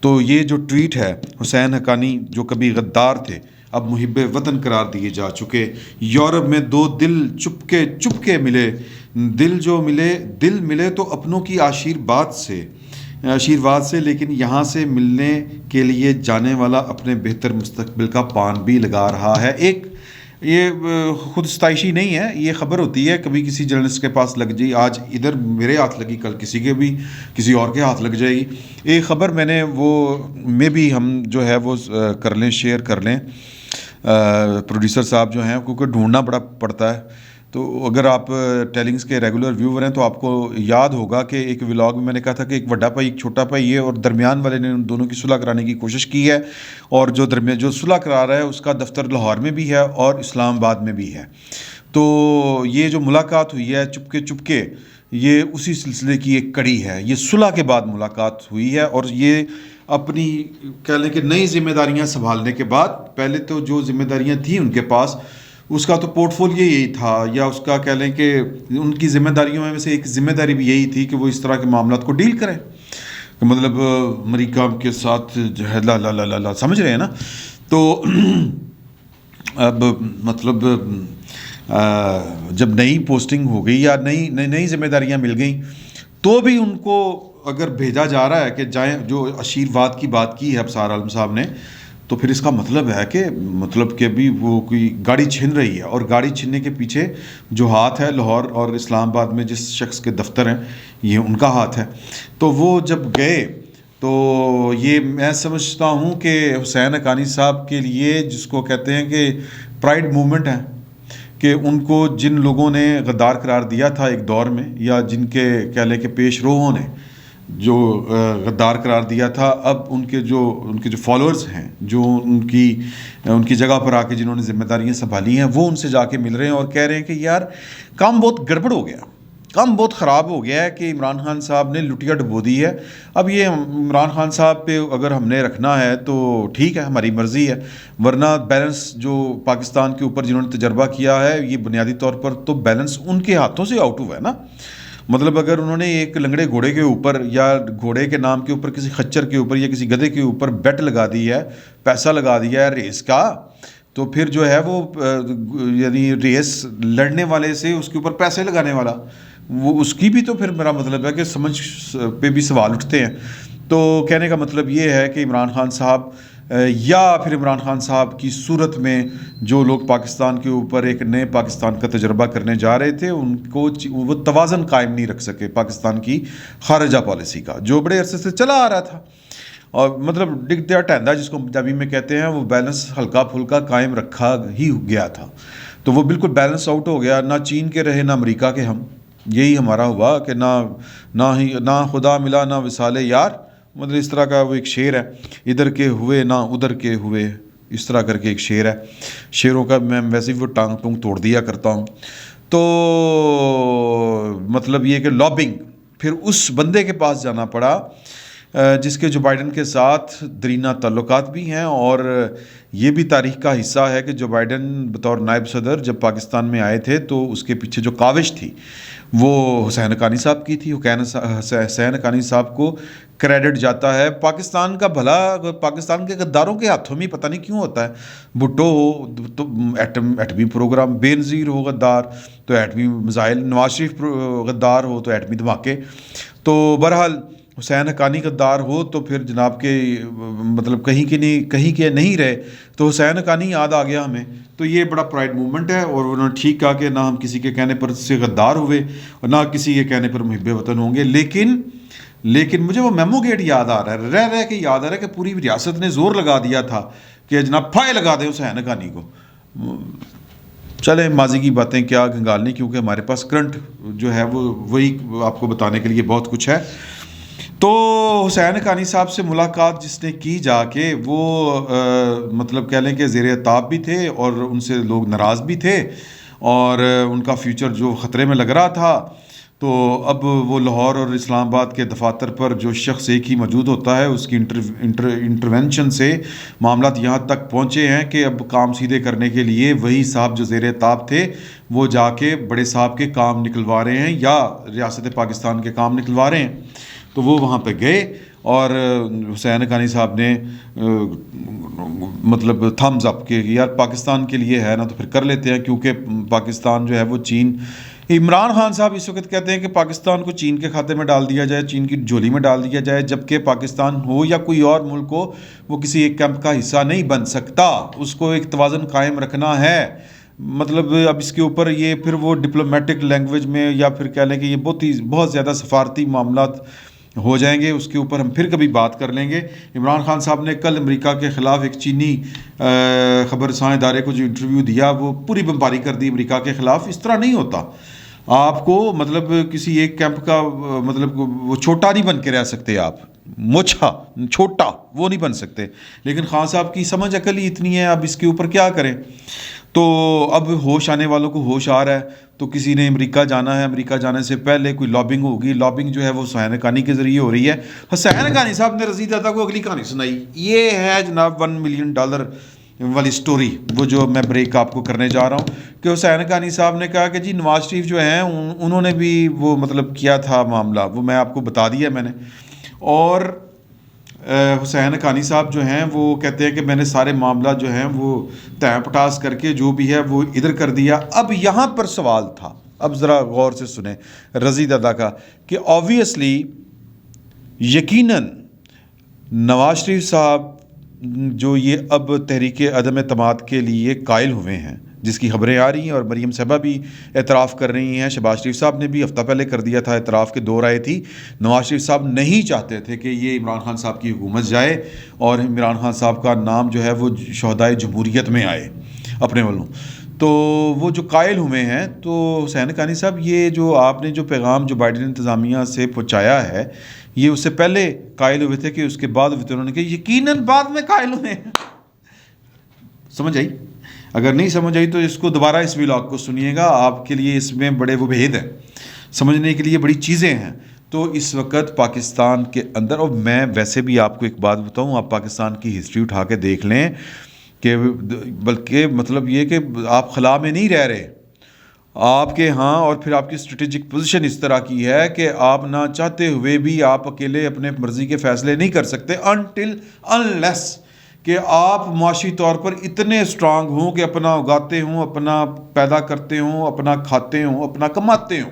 تو یہ جو ٹویٹ ہے حسین حقانی جو کبھی غدار تھے اب محب وطن قرار دیے جا چکے. یورپ میں دو دل چپکے ملے, دل ملے تو اپنوں کی آشیرواد سے, لیکن یہاں سے ملنے کے لیے جانے والا اپنے بہتر مستقبل کا پان بھی لگا رہا ہے. ایک یہ خود ستائشی نہیں ہے, یہ خبر ہوتی ہے کبھی کسی جرنلسٹ کے پاس لگ جائے, آج ادھر میرے ہاتھ لگی کل کسی اور کے ہاتھ لگ جائے گی. ایک خبر میں نے وہ میں بھی ہم جو ہے وہ کر لیں, شیئر کر لیں پروڈیوسر صاحب جو ہیں, کیونکہ ڈھونڈنا بڑا پڑتا ہے. تو اگر آپ ٹیلنگز کے ریگولر ویور ہیں تو آپ کو یاد ہوگا کہ ایک ولاگ میں نے کہا تھا کہ ایک بڑا بھائی ایک چھوٹا بھائی ہے, اور درمیان والے نے ان دونوں کی صلح کرانے کی کوشش کی ہے, اور جو صلح کرا رہا ہے اس کا دفتر لاہور میں بھی ہے اور اسلام آباد میں بھی ہے. تو یہ جو ملاقات ہوئی ہے چپکے یہ اسی سلسلے کی ایک کڑی ہے. یہ صلح کے بعد ملاقات ہوئی ہے, اور یہ اپنی کہہ لیں کہ نئی ذمہ داریاں سنبھالنے کے بعد, پہلے تو جو ذمہ داریاں تھیں ان کے پاس اس کا تو پورٹ فولیو یہی تھا, یا اس کا کہہ لیں کہ ان کی ذمہ داریوں میں سے ایک ذمہ داری بھی یہی تھی کہ وہ اس طرح کے معاملات کو ڈیل کریں, مطلب امریکہ کے ساتھ جو ہے لا سمجھ رہے ہیں نا. تو اب مطلب جب نئی پوسٹنگ ہو گئی یا نئی ذمہ داریاں مل گئیں تو بھی ان کو اگر بھیجا جا رہا ہے کہ جائیں, جو آشیرواد کی بات کی ہے ابصار عالم صاحب نے, تو پھر اس کا مطلب ہے کہ بھی وہ کوئی گاڑی چھن رہی ہے, اور گاڑی چھننے کے پیچھے جو ہاتھ ہے لاہور اور اسلام آباد میں جس شخص کے دفتر ہیں یہ ان کا ہاتھ ہے. تو وہ جب گئے تو یہ میں سمجھتا ہوں کہ حسین حقانی صاحب کے لیے جس کو کہتے ہیں کہ پرائڈ موومنٹ ہے, کہ ان کو جن لوگوں نے غدار قرار دیا تھا ایک دور میں, یا جن کے کہہ لیں کہ پیش روہوں نے جو غدار قرار دیا تھا, اب ان کے جو فالوورز ہیں, جو ان کی جگہ پر آ کے جنہوں نے ذمہ داریاں سنبھالی ہیں, وہ ان سے جا کے مل رہے ہیں اور کہہ رہے ہیں کہ یار کام بہت گڑبڑ ہو گیا, کام بہت خراب ہو گیا ہے کہ عمران خان صاحب نے لٹیا ڈبو دی ہے. اب یہ عمران خان صاحب پہ اگر ہم نے رکھنا ہے تو ٹھیک ہے, ہماری مرضی ہے, ورنہ بیلنس جو پاکستان کے اوپر جنہوں نے تجربہ کیا ہے یہ بنیادی طور پر تو بیلنس ان کے ہاتھوں سے آؤٹ ہوا ہے نا. مطلب اگر انہوں نے ایک لنگڑے گھوڑے کے اوپر یا گھوڑے کے نام کے اوپر کسی خچر کے اوپر یا کسی گدھے کے اوپر بیٹ لگا دی ہے, پیسہ لگا دیا ہے ریس کا, تو پھر جو ہے وہ یعنی ریس لڑنے والے سے اس کے اوپر پیسے لگانے والا, وہ اس کی بھی تو پھر میرا مطلب ہے کہ سمجھ پہ بھی سوال اٹھتے ہیں. تو کہنے کا مطلب یہ ہے کہ عمران خان صاحب یا پھر عمران خان صاحب کی صورت میں جو لوگ پاکستان کے اوپر ایک نئے پاکستان کا تجربہ کرنے جا رہے تھے, ان کو وہ توازن قائم نہیں رکھ سکے پاکستان کی خارجہ پالیسی کا, جو بڑے عرصے سے چلا آ رہا تھا. اور مطلب ڈگ دیا ٹیندا جس کو پنجابی میں کہتے ہیں, وہ بیلنس ہلکا پھلکا قائم رکھا ہی گیا تھا. تو وہ بالکل بیلنس آؤٹ ہو گیا, نہ چین کے رہے نہ امریکہ کے ہم, یہی ہمارا ہوا کہ نہ خدا ملا نہ وصال یار, مطلب اس طرح کا وہ ایک شعر ہے, ادھر کے ہوئے نہ ادھر کے ہوئے, اس طرح کر کے ایک شعر ہے. شعروں کا میں ویسے بھی وہ ٹانگ توڑ دیا کرتا ہوں. تو مطلب یہ کہ لابنگ پھر اس بندے کے پاس جانا پڑا جس کے جو بائیڈن کے ساتھ درینہ تعلقات بھی ہیں, اور یہ بھی تاریخ کا حصہ ہے کہ جو بائیڈن بطور نائب صدر جب پاکستان میں آئے تھے تو اس کے پیچھے جو کاوش تھی وہ حسین حقانی صاحب کی تھی. حسین حقانی صاحب کو کریڈٹ جاتا ہے پاکستان کا بھلا پاکستان کے غداروں کے ہاتھوں میں پتہ نہیں کیوں ہوتا ہے. بھٹو ہو تو ایٹمی پروگرام بے نظیر ہو غدار, تو ایٹمی میزائل, نواز شریف غدار ہو تو ایٹمی دھماکے. تو بہرحال حسین حقانی غدار ہو تو پھر جناب کے مطلب کہیں کے نہیں رہے, تو حسین حقانی یاد آ گیا ہمیں. تو یہ بڑا پرائڈ موومنٹ ہے, اور انہوں نے ٹھیک کہا کہ نہ ہم کسی کے کہنے پر سے غدار ہوئے اور نہ کسی کے کہنے پر محب وطن ہوں گے. لیکن مجھے وہ میمو گیٹ یاد آ رہا ہے, رہ کے یاد آ رہا ہے کہ پوری ریاست نے زور لگا دیا تھا کہ جناب پھائے لگا دیں حسین حقانی کو. چلیں ماضی کی باتیں کیا گھنگالنی, کیونکہ ہمارے پاس کرنٹ جو ہے وہی آپ کو بتانے کے لیے بہت کچھ ہے. تو حسین حقانی صاحب سے ملاقات جس نے کی جا کے, وہ مطلب کہہ لیں کہ زیر عتاب بھی تھے اور ان سے لوگ ناراض بھی تھے, اور ان کا فیوچر جو خطرے میں لگ رہا تھا. تو اب وہ لاہور اور اسلام آباد کے دفاتر پر جو شخص ایک ہی موجود ہوتا ہے, اس کی انٹرونشن سے معاملات یہاں تک پہنچے ہیں کہ اب کام سیدھے کرنے کے لیے وہی صاحب جو زیر عتاب تھے وہ جا کے بڑے صاحب کے کام نکلوا رہے ہیں, یا ریاست پاکستان کے کام نکلوا رہے ہیں. تو وہ وہاں پہ گئے اور حسین حقانی صاحب نے مطلب تھمز اپ کہ یار پاکستان کے لیے ہے نا تو پھر کر لیتے ہیں، کیونکہ پاکستان جو ہے وہ چین، عمران خان صاحب اس وقت کہتے ہیں کہ پاکستان کو چین کے کھاتے میں ڈال دیا جائے، چین کی جھولی میں ڈال دیا جائے، جبکہ پاکستان ہو یا کوئی اور ملک ہو وہ کسی ایک کیمپ کا حصہ نہیں بن سکتا، اس کو ایک توازن قائم رکھنا ہے۔ مطلب اب اس کے اوپر یہ پھر وہ ڈپلومیٹک لینگویج میں یا پھر کہہ لیں کہ یہ بہت زیادہ سفارتی معاملات ہو جائیں گے، اس کے اوپر ہم پھر کبھی بات کر لیں گے۔ عمران خان صاحب نے کل امریکہ کے خلاف ایک چینی خبر رساں ادارے کو جو انٹرویو دیا وہ پوری بمباری کر دی امریکہ کے خلاف۔ اس طرح نہیں ہوتا، آپ کو مطلب کسی ایک کیمپ کا مطلب وہ چھوٹا نہیں بن کے رہ سکتے، آپ موچھا چھوٹا وہ نہیں بن سکتے، لیکن خان صاحب کی سمجھ عقل ہی اتنی ہے، اب اس کے اوپر کیا کریں۔ تو اب ہوش آنے والوں کو ہوش آ رہا ہے، تو کسی نے امریکہ جانا ہے، امریکہ جانے سے پہلے کوئی لابنگ ہوگی، لابنگ جو ہے وہ حسین حقانی کے ذریعے ہو رہی ہے۔ حسین حقانی صاحب نے رضی دادا کو اگلی کہانی سنائی، یہ ہے جناب $1 ملین والی سٹوری، وہ جو میں بریک آپ کو کرنے جا رہا ہوں کہ حسین حقانی صاحب نے کہا کہ جی نواز شریف جو ہیں انہوں نے بھی وہ مطلب کیا تھا معاملہ، وہ میں آپ کو بتا دیا میں نے، اور حسین حقانی صاحب جو ہیں وہ کہتے ہیں کہ میں نے سارے معاملات جو ہیں وہ تہ پٹاس کر کے جو بھی ہے وہ ادھر کر دیا۔ اب یہاں پر سوال تھا، اب ذرا غور سے سنیں رضی دادا کا، کہ آبویسلی یقیناً نواز شریف صاحب جو یہ اب تحریک عدم اعتماد کے لیے قائل ہوئے ہیں، جس کی خبریں آ رہی ہیں، اور مریم صاحبہ بھی اعتراف کر رہی ہیں، شہباز شریف صاحب نے بھی ہفتہ پہلے کر دیا تھا، اعتراف کے دور آئے تھی۔ نواز شریف صاحب نہیں چاہتے تھے کہ یہ عمران خان صاحب کی حکومت جائے اور عمران خان صاحب کا نام جو ہے وہ شہدائے جمہوریت میں آئے اپنے والوں، تو وہ جو قائل ہوئے ہیں۔ تو حسین حقانی صاحب یہ جو آپ نے جو پیغام جو بائیڈن انتظامیہ سے پہنچایا ہے، یہ اس سے پہلے قائل ہوئے تھے کہ اس کے بعد انہوں نے کہ یقیناً بعد میں قائل ہوئے ہیں۔ سمجھ آئی؟ اگر نہیں سمجھ آئی تو اس کو دوبارہ اس ولاگ کو سنیے گا، آپ کے لیے اس میں بڑے وہ بھید ہیں، سمجھنے کے لیے بڑی چیزیں ہیں۔ تو اس وقت پاکستان کے اندر، اور میں ویسے بھی آپ کو ایک بات بتاؤں، آپ پاکستان کی ہسٹری اٹھا کے دیکھ لیں کہ بلکہ مطلب یہ کہ آپ خلا میں نہیں رہ رہے آپ کے ہاں، اور پھر آپ کی اسٹریٹجک پوزیشن اس طرح کی ہے کہ آپ نہ چاہتے ہوئے بھی آپ اکیلے اپنے مرضی کے فیصلے نہیں کر سکتے unless کہ آپ معاشی طور پر اتنے اسٹرانگ ہوں کہ اپنا اگاتے ہوں، اپنا پیدا کرتے ہوں، اپنا کھاتے ہوں، اپنا کماتے ہوں،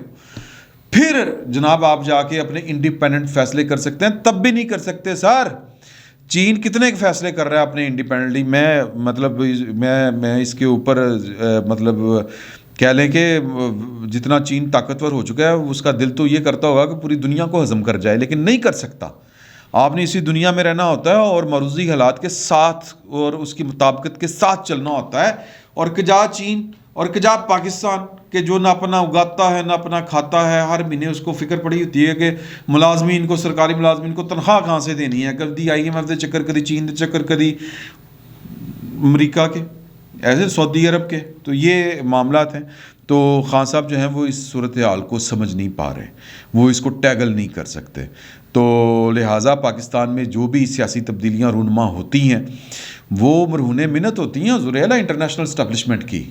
پھر جناب آپ جا کے اپنے انڈیپینڈنٹ فیصلے کر سکتے ہیں۔ تب بھی نہیں کر سکتے سر۔ چین کتنے فیصلے کر رہا ہے اپنے انڈیپینڈنٹلی، میں اس کے اوپر مطلب کہہ لیں کہ جتنا چین طاقتور ہو چکا ہے اس کا دل تو یہ کرتا ہوگا کہ پوری دنیا کو ہضم کر جائے، لیکن نہیں کر سکتا۔ آپ نے اسی دنیا میں رہنا ہوتا ہے اور معروضی حالات کے ساتھ اور اس کی مطابقت کے ساتھ چلنا ہوتا ہے، اور کجا چین اور کجا پاکستان کہ جو نہ اپنا اگاتا ہے نہ اپنا کھاتا ہے، ہر مہینے اس کو فکر پڑی ہوتی ہے کہ ملازمین کو، سرکاری ملازمین کو تنخواہ کہاں سے دینی ہے، کبھی IMF دے چکر، کبھی چین دے چکر، کبھی امریکہ کے، ایسے سعودی عرب کے، تو یہ معاملات ہیں۔ تو خان صاحب جو ہیں وہ اس صورتحال کو سمجھ نہیں پا رہے، وہ اس کو ٹیگل نہیں کر سکتے، تو لہٰذا پاکستان میں جو بھی سیاسی تبدیلیاں رونما ہوتی ہیں وہ مرہون منت ہوتی ہیں حضور اعلیٰ انٹرنیشنل اسٹیبلشمنٹ کی۔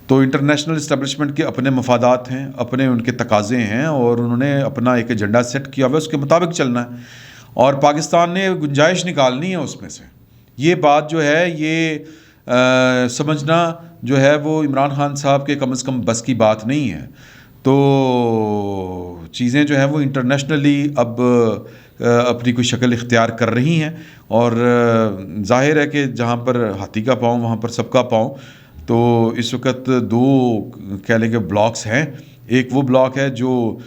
تو انٹرنیشنل اسٹیبلشمنٹ کے اپنے مفادات ہیں، اپنے ان کے تقاضے ہیں، اور انہوں نے اپنا ایک ایجنڈا سیٹ کیا ہوا ہے، اس کے مطابق چلنا ہے، اور پاکستان نے گنجائش نکالنی ہے اس میں سے۔ یہ بات جو ہے یہ سمجھنا جو ہے وہ عمران خان صاحب کے کم از کم بس کی بات نہیں ہے۔ تو چیزیں جو ہیں وہ انٹرنیشنلی اب اپنی کوئی شکل اختیار کر رہی ہیں، اور ظاہر ہے کہ جہاں پر ہاتھی کا پاؤں وہاں پر سب کا پاؤں۔ تو اس وقت دو کہہ لیں کہ بلاکس ہیں، ایک وہ بلاک ہے جو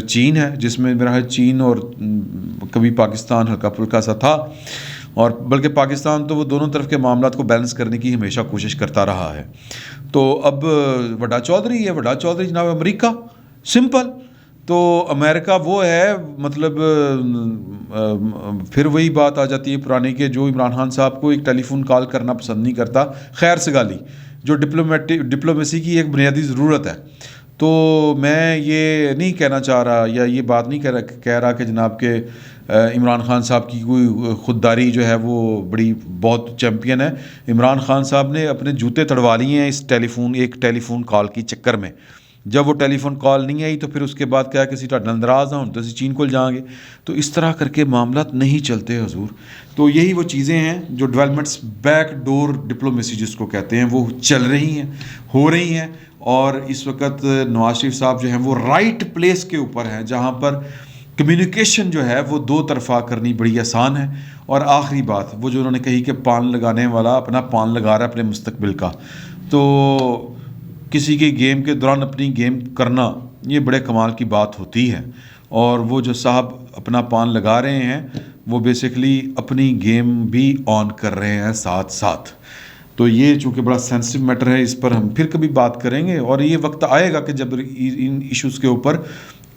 چین ہے، جس میں میرا چین اور کبھی پاکستان ہلکا پھلکا سا تھا، اور بلکہ پاکستان تو وہ دونوں طرف کے معاملات کو بیلنس کرنے کی ہمیشہ کوشش کرتا رہا ہے۔ تو اب وڈا چودھری ہے، وڈا چودھری جناب امریکہ، سمپل۔ تو امریکہ وہ ہے مطلب پھر وہی بات آ جاتی ہے پرانی کہ جو عمران خان صاحب کو ایک ٹیلی فون کال کرنا پسند نہیں کرتا، خیر سگالی جو ڈپلومیسی کی ایک بنیادی ضرورت ہے۔ تو میں یہ نہیں کہنا چاہ رہا یا یہ بات نہیں کہہ رہا کہ جناب کہ عمران خان صاحب کی کوئی خودداری جو ہے وہ بڑی بہت چیمپئن ہے۔ عمران خان صاحب نے اپنے جوتے تڑوا لیے ہیں اس ایک ٹیلی فون کال کی چکر میں، جب وہ ٹیلی فون کال نہیں آئی تو پھر اس کے بعد کیا کسی ٹاڈ ناراض ہوں تو اسی چین کو جائیں گے. تو اس طرح کر کے معاملات نہیں چلتے حضور. تو یہی وہ چیزیں ہیں جو ڈیولپمنٹس بیک ڈور ڈپلومیسی جس کو کہتے ہیں وہ چل رہی ہیں, ہو رہی ہیں. اور اس وقت نواز شریف صاحب جو ہیں وہ رائٹ پلیس کے اوپر ہیں جہاں پر کمیونیکیشن جو ہے وہ دو طرفہ کرنی بڑی آسان ہے. اور آخری بات وہ جو انہوں نے کہی کہ پان لگانے والا اپنا پان لگا رہا ہے اپنے مستقبل کا, تو کسی کی گیم کے دوران اپنی گیم کرنا یہ بڑے کمال کی بات ہوتی ہے. اور وہ جو صاحب اپنا پان لگا رہے ہیں وہ بیسیکلی اپنی گیم بھی آن کر رہے ہیں ساتھ ساتھ. تو یہ چونکہ بڑا سینسٹیو میٹر ہے, اس پر ہم پھر کبھی بات کریں گے. اور یہ وقت آئے گا کہ جب ان ایشوز کے اوپر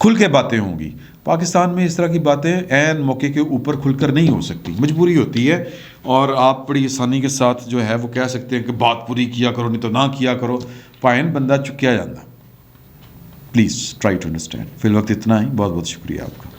کھل کے باتیں ہوں گی. پاکستان میں اس طرح کی باتیں عین موقع کے اوپر کھل کر نہیں ہو سکتی, مجبوری ہوتی ہے. اور آپ بڑی آسانی کے ساتھ جو ہے وہ کہہ سکتے ہیں کہ بات پوری کیا کرو نہیں تو نہ کیا کرو, پائن بندہ چکیا جانا. Please try to understand. فی الوقت اتنا ہی, بہت بہت شکریہ آپ کا.